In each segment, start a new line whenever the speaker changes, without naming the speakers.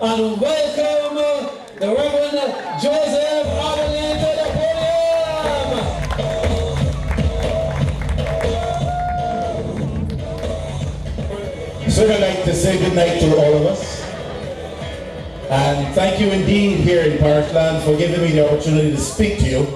and welcome the Reverend Joseph Atherley to the podium.
So I'd like to say good night to all of us. And thank you indeed here in Parkland for giving me the opportunity to speak to you.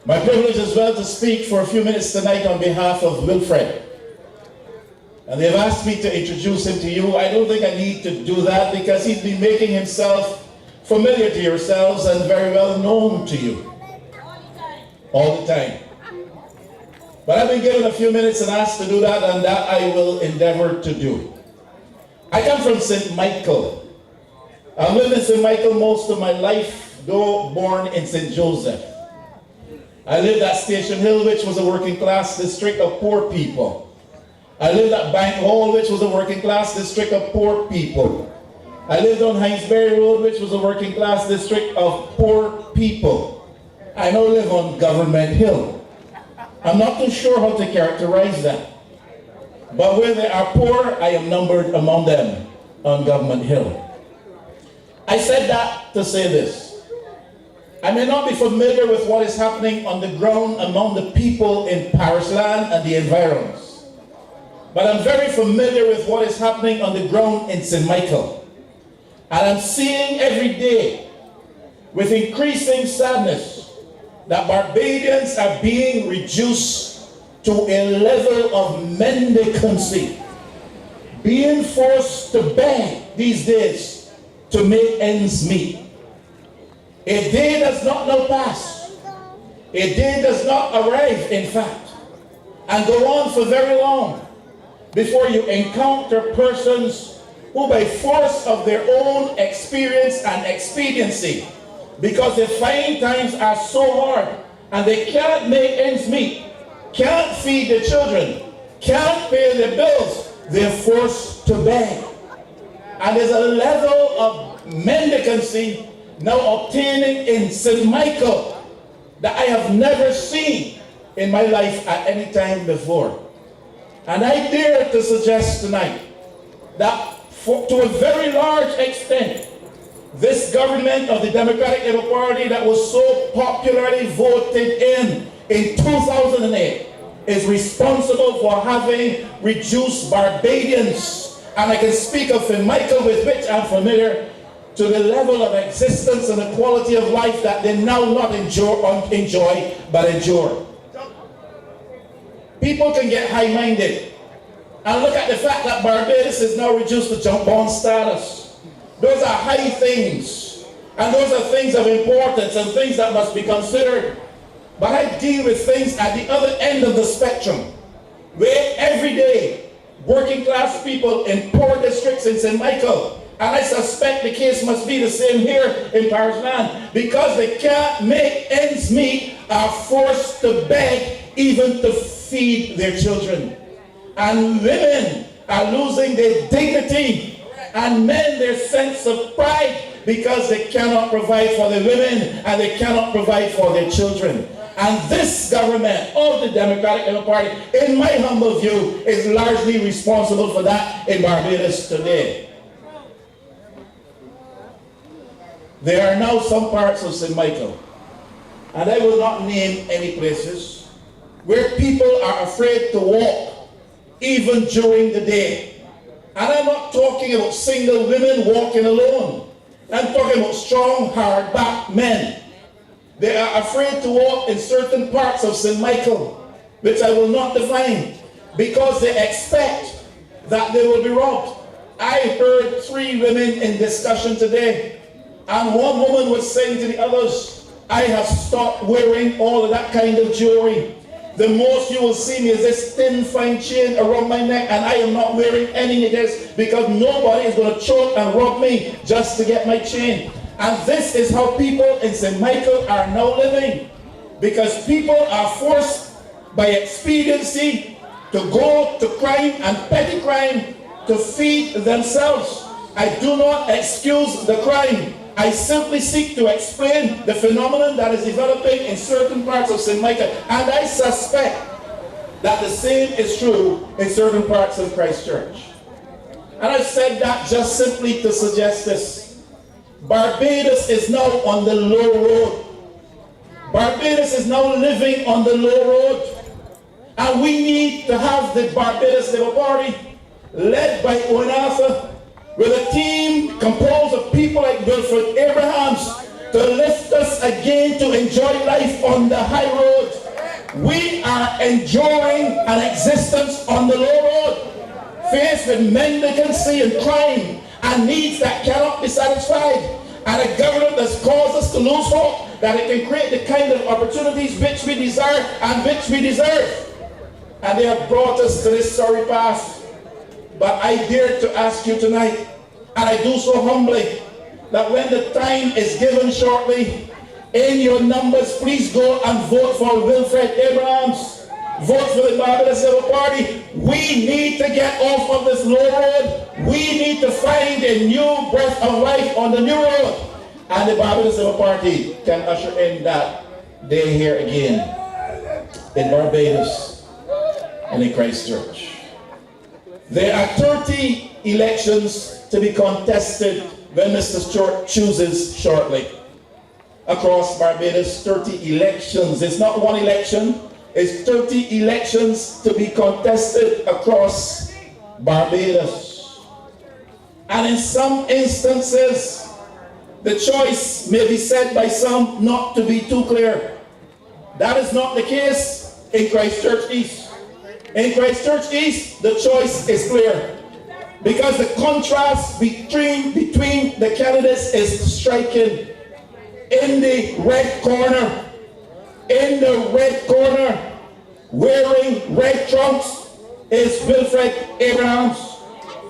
My privilege as well to speak for a few minutes tonight on behalf of Wilfred. And they've asked me to introduce him to you. I don't think I need to do that because he's been making himself familiar to yourselves and very well known to you. All the time. But I've been given a few minutes and asked to do that, and that I will endeavor to do. I come from St. Michael. I've lived in St. Michael most of my life, though born in St. Joseph. I lived at Station Hill, which was a working class district of poor people. I lived at Bank Hall, which was a working class district of poor people. I lived on Hinesbury Road, which was a working class district of poor people. I now live on Government Hill. I'm not too sure how to characterize that. But where they are poor, I am numbered among them on Government Hill. I said that to say this. I may not be familiar with what is happening on the ground among the people in Parisland and the environs. But I'm very familiar with what is happening on the ground in St. Michael. And I'm seeing every day, with increasing sadness, that Barbadians are being reduced to a level of mendicancy, being forced to beg these days to make ends meet. A day does not now pass. A day does not arrive, in fact, and go on for very long before you encounter persons who, by force of their own experience and expediency, because they find times are so hard and they can't make ends meet, can't feed their children, can't pay their bills, they're forced to beg. And there's a level of mendicancy now obtaining in St. Michael that I have never seen in my life at any time before. And I dare to suggest tonight that to a very large extent, this government of the Democratic Labour Party that was so popularly voted in 2008 is responsible for having reduced Barbadians, and I can speak of St. Michael, with which I'm familiar, to the level of existence and the quality of life that they now not enjoy but endure. People can get high-minded and look at the fact that Barbados is now reduced to jump-on status. Those are high things, and those are things of importance and things that must be considered. But I deal with things at the other end of the spectrum, where every day working class people in poor districts in St. Michael, and I suspect the case must be the same here in Parisland, because they can't make ends meet, are forced to beg even to feed their children. And women are losing their dignity, and men their sense of pride, because they cannot provide for their women and they cannot provide for their children. And this government of the Democratic Labour Party, in my humble view, is largely responsible for that in Barbados today. There are now some parts of St. Michael, and I will not name any places, where people are afraid to walk even during the day. And I'm not talking about single women walking alone. I'm talking about strong, hard-backed men. They are afraid to walk in certain parts of St. Michael, which I will not define, because they expect that they will be robbed. I heard 3 women in discussion today, and one woman was saying to the others, I have stopped wearing all of that kind of jewelry. The most you will see me is this thin, fine chain around my neck, and I am not wearing any of this because nobody is going to choke and rob me just to get my chain. And this is how people in St. Michael are now living, because people are forced by expediency to go to crime and petty crime to feed themselves. I do not excuse the crime. I simply seek to explain the phenomenon that is developing in certain parts of St. Michael, and I suspect that the same is true in certain parts of Christchurch. And I said that just simply to suggest this. Barbados is now on the low road. Barbados is now living on the low road. And we need to have the Barbados Labour Party, led by Owen Arthur, with a team composed of people like Wilfred Abrahams, to lift us again to enjoy life on the high road. We are enjoying an existence on the low road, faced with mendicancy and crime and needs that cannot be satisfied, and a government that's caused us to lose hope that it can create the kind of opportunities which we desire and which we deserve. And they have brought us to this sorry path. But I dare to ask you tonight, and I do so humbly, that when the time is given shortly, in your numbers, please go and vote for Wilfred Abrahams. Vote for the Barbados Labour Party. We need to get off of this low road. We need to find a new breath of life on the new road. And the Barbados Labour Party can usher in that day here again in Barbados and in Christchurch. There are 30 elections to be contested when Mr. Stewart chooses shortly. Across Barbados, 30 elections. It's not one election, it's 30 elections to be contested across Barbados. And in some instances, the choice may be said by some not to be too clear. That is not the case in Christchurch East. In Christchurch East, the choice is clear, because the contrast between the candidates is striking. In the red corner, wearing red trunks, is Wilfred Abrahams,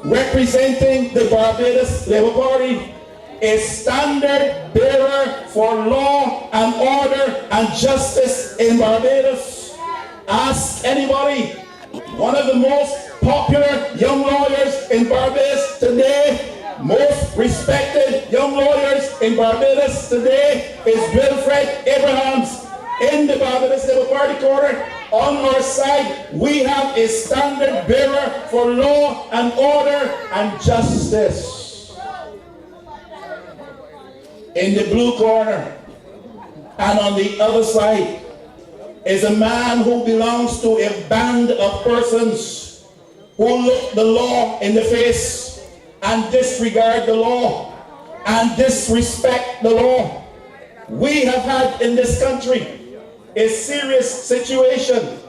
representing the Barbados Labour Party, a standard bearer for law and order and justice in Barbados. Ask anybody. One of the most popular young lawyers in Barbados today, most respected young lawyers in Barbados today, is Wilfred Abrahams. In the Barbados Labour Party corner, on our side, we have a standard bearer for law and order and justice. In the blue corner, and on the other side, is a man who belongs to a band of persons who look the law in the face and disregard the law and disrespect the law. We have had in this country a serious situation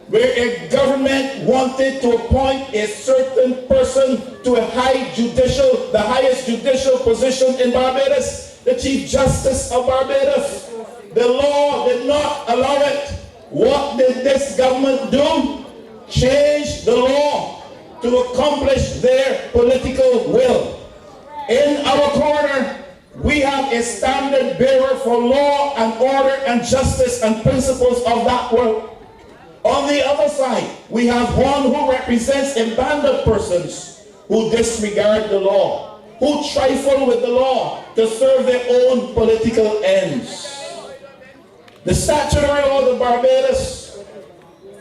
where a government wanted to appoint a certain person to the highest judicial position in Barbados, the Chief Justice of Barbados. The law did not allow it. What did this government do? Change the law to accomplish their political will. In our corner, we have a standard bearer for law and order and justice and principles of that world. On the other side, we have one who represents a band of persons who disregard the law, who trifle with the law to serve their own political ends. The statutory laws of Barbados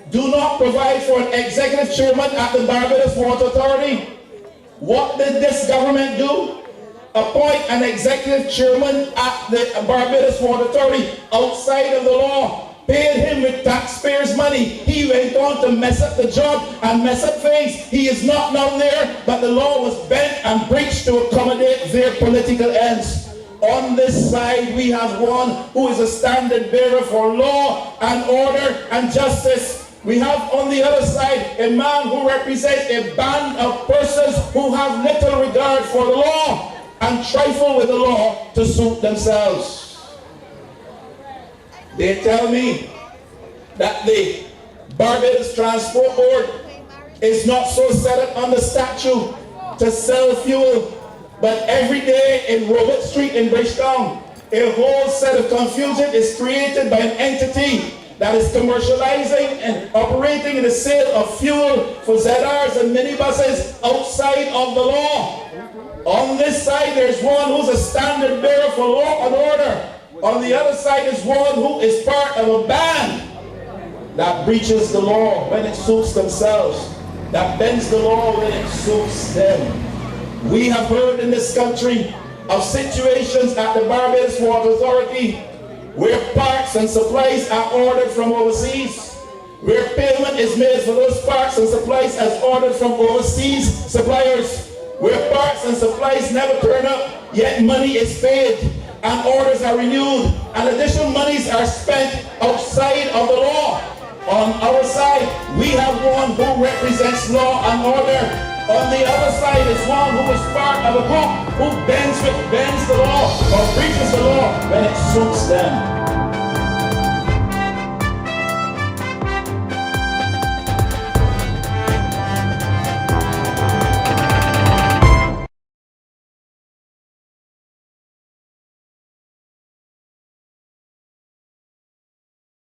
do not provide for an executive chairman at the Barbados Water Authority. What did this government do? Appoint an executive chairman at the Barbados Water Authority outside of the law, paid him with taxpayers' money. He went on to mess up the job and mess up things. He is not now there, but the law was bent and breached to accommodate their political ends. On this side, we have one who is a standard bearer for law and order and justice. We have on the other side a man who represents a band of persons who have little regard for the law and trifle with the law to suit themselves. They tell me that the Barbados Transport Board is not so set up on the statute to sell fuel, but every day in Robert Street in Bridgetown, a whole set of confusion is created by an entity that is commercializing and operating in the sale of fuel for ZRs and minibuses outside of the law. On this side, there's one who's a standard bearer for law and order. On the other side is one who is part of a band that breaches the law when it suits themselves, that bends the law when it suits them. We have heard in this country of situations at the Barbados Water Authority where parts and supplies are ordered from overseas, where payment is made for those parts and supplies as ordered from overseas suppliers, where parts and supplies never turn up, yet money is paid and orders are renewed and additional monies are spent outside of the law. On our side, we have one who represents law and order. On the other side is one who is part of a group who bends the law or breaches the law when it suits them.